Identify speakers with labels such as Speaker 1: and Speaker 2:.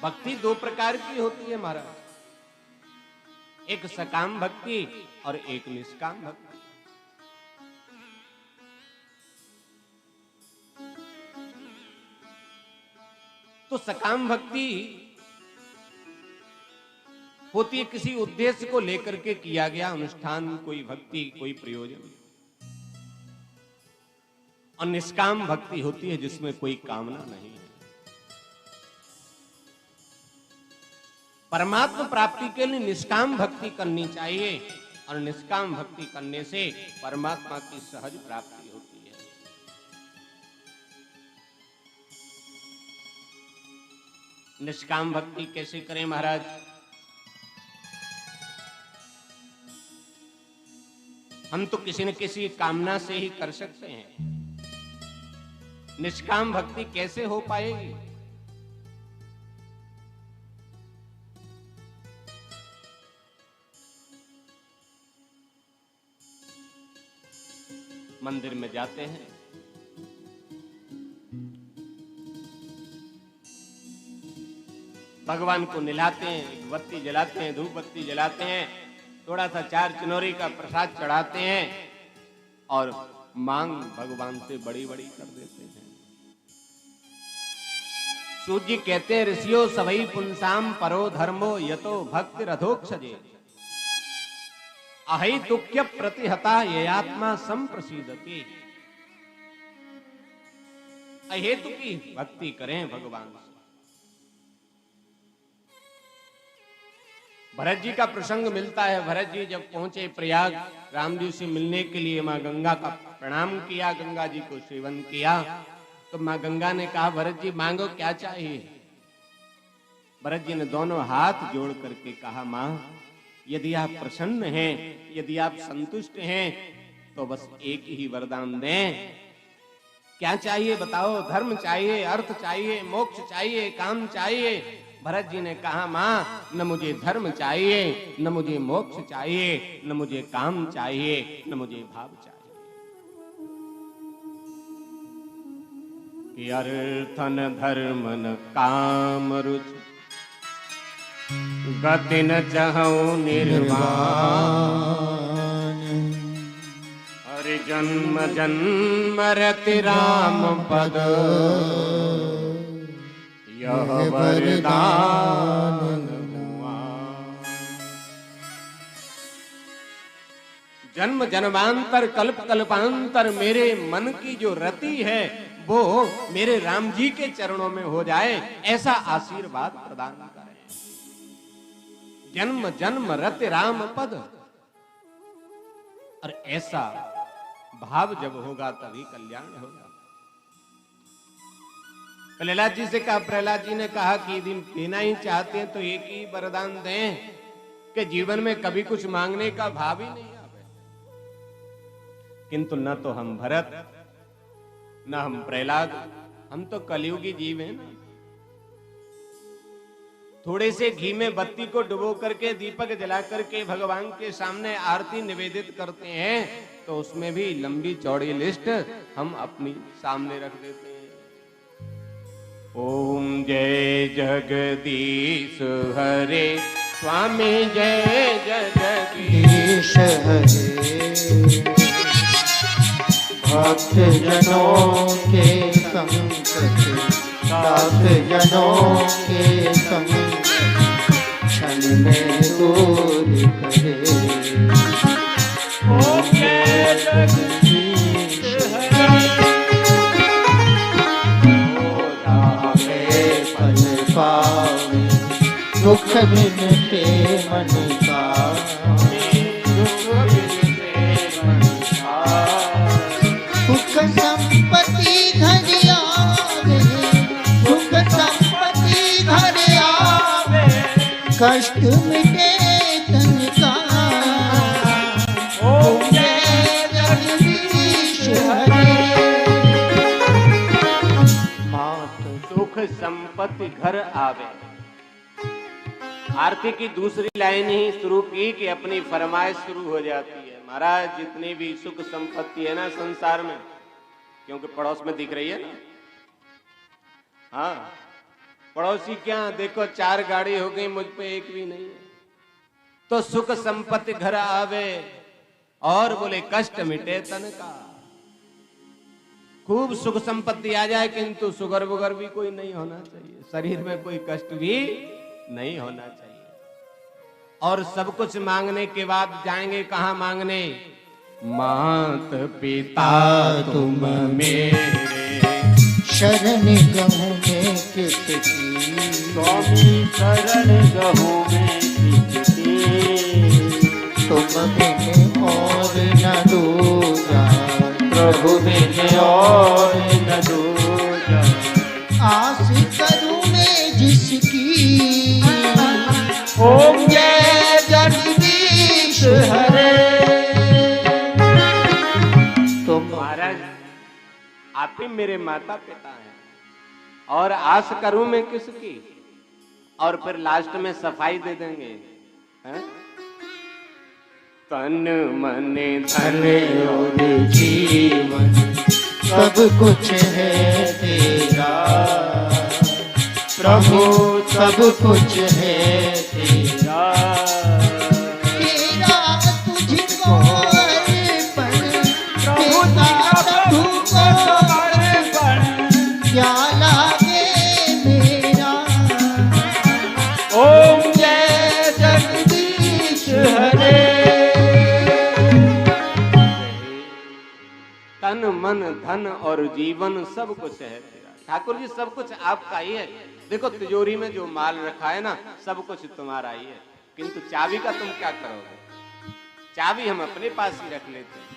Speaker 1: भक्ति दो प्रकार की होती है महाराज, एक सकाम भक्ति और एक निष्काम भक्ति। तो सकाम भक्ति होती है किसी उद्देश्य को लेकर के किया गया अनुष्ठान, कोई भक्ति, कोई प्रयोजन। और निष्काम भक्ति होती है जिसमें कोई कामना नहीं है। परमात्मा प्राप्ति के लिए निष्काम भक्ति करनी चाहिए और निष्काम भक्ति करने से परमात्मा की सहज प्राप्ति होती है। निष्काम भक्ति कैसे करें महाराज? हम तो किसी न किसी कामना से ही कर सकते हैं। निष्काम भक्ति कैसे हो पाएगी? मंदिर में जाते हैं, भगवान को निलाते हैं, एक बत्ती जलाते हैं, धूप बत्ती जलाते हैं, थोड़ा सा चार चिनोरी का प्रसाद चढ़ाते हैं और मांग भगवान से बड़ी बड़ी कर देते हैं। सूत जी कहते हैं, ऋषियों सवई पुंसाम परो धर्मो यतो भक्ति रथोक्षजे अहैतुक्य प्रतिहता ययात्मा संप्रसीदति। अहेतु की भक्ति करें भगवान से। भरत जी का प्रसंग मिलता है। भरत जी जब पहुंचे प्रयाग, राम जी से मिलने के लिए मां गंगा का प्रणाम किया, गंगा जी को सेवन किया, तो मां गंगा ने कहा, भरत जी मांगो क्या चाहिए? भरत जी ने दोनों हाथ जोड़ करके कहा, मां यदि आप प्रसन्न हैं, यदि आप संतुष्ट हैं, तो बस एक ही वरदान दें। क्या चाहिए बताओ? धर्म चाहिए, अर्थ चाहिए, मोक्ष चाहिए, काम चाहिए? भरत जी ने कहा, मां न मुझे धर्म चाहिए, न मुझे मोक्ष चाहिए, न मुझे काम चाहिए, न मुझे भाव चाहिए। कि अर्थ न धर्म न काम रुचि गति न चाहूं निर्वाण। हरि जन्म जन्म रति राम पद यह वरदान हुआ। जन्म जन्मांतर कल्प कल्पांतर मेरे मन की जो रति है वो मेरे राम जी के चरणों में हो जाए, ऐसा आशीर्वाद प्रदान करें। जन्म जन्म रति राम पद, और ऐसा भाव जब होगा तभी कल्याण होगा। प्रहलाद जी से कहा, प्रहलाद जी ने कहा कि यदि देना ही चाहते हैं तो एक ही वरदान दें कि जीवन में कभी कुछ मांगने का भाव ही नहीं आवे। किंतु न तो हम भरत, न हम प्रहलाद, हम तो कलयुगी जीव हैं ना। थोड़े से घी में बत्ती को डुबो करके, दीपक जला करके भगवान के सामने आरती निवेदित करते हैं, तो उसमें भी लंबी चौड़ी लिस्ट हम अपनी सामने रख देते हैं। ओम जय जगदीश हरे स्वामी, जय जगदीश हरे।
Speaker 2: भक्त जनों के संकट, साथ जनों के संकट क्षण में दूर करे।
Speaker 1: ओम जय जगदीश हरे।
Speaker 2: पावे दुख मिलते मन का, सुख संपत्ति घर आवे, सुख संपत्ति घर आवे, कष्ट मिटे तन का। ओम जय जगदीश हरे।
Speaker 1: सुख संपत्ति घर आवे। आरती की दूसरी लाइन ही शुरू की कि अपनी फरमाइश शुरू हो जाती है। महाराज जितनी भी सुख संपत्ति है ना संसार में, क्योंकि पड़ोस में दिख रही है ना, हाँ, पड़ोसी क्या, देखो 4 गाड़ी हो गई, मुझ पे एक भी नहीं है। तो सुख संपत्ति घर आवे और बोले कष्ट मिटे तन का। खूब सुख संपत्ति आ जाए किंतु शुगर वुगर भी कोई नहीं होना चाहिए, शरीर में कोई कष्ट भी नहीं होना चाहिए। और सब कुछ मांगने के बाद जाएंगे कहाँ मांगने? मात पिता तुम मेरे
Speaker 2: शरण गहूँ में किसकी,
Speaker 3: स्वामी शरण गहूँ में किसकी,
Speaker 2: तुम बिन और न दूजा,
Speaker 3: प्रभु बिन और न दूजा।
Speaker 2: आस करूँ मैं जिसकी,
Speaker 3: ओम जय जगदीश हरे।
Speaker 2: तुम
Speaker 1: महाराज आप ही मेरे माता पिता हैं और आस करूं मैं किसकी? और फिर लास्ट में सफाई दे देंगे, हैं? तन मन धन और
Speaker 2: जीवन सब कुछ है तेरा, प्रभु सब कुछ है तेरा, तेरा तुझको अर्पण, तेरा प्रभु को क्या लागे मेरा।
Speaker 3: ओम जय जगदीश हरे।
Speaker 1: तन मन धन और जीवन सब कुछ है तेरा। ठाकुर जी सब कुछ आपका ही है। देखो तिजोरी में जो माल रखा है ना, सब कुछ तुम्हारा ही है, किंतु चाबी का तुम क्या करोगे? चाबी हम अपने पास ही रख लेते हैं।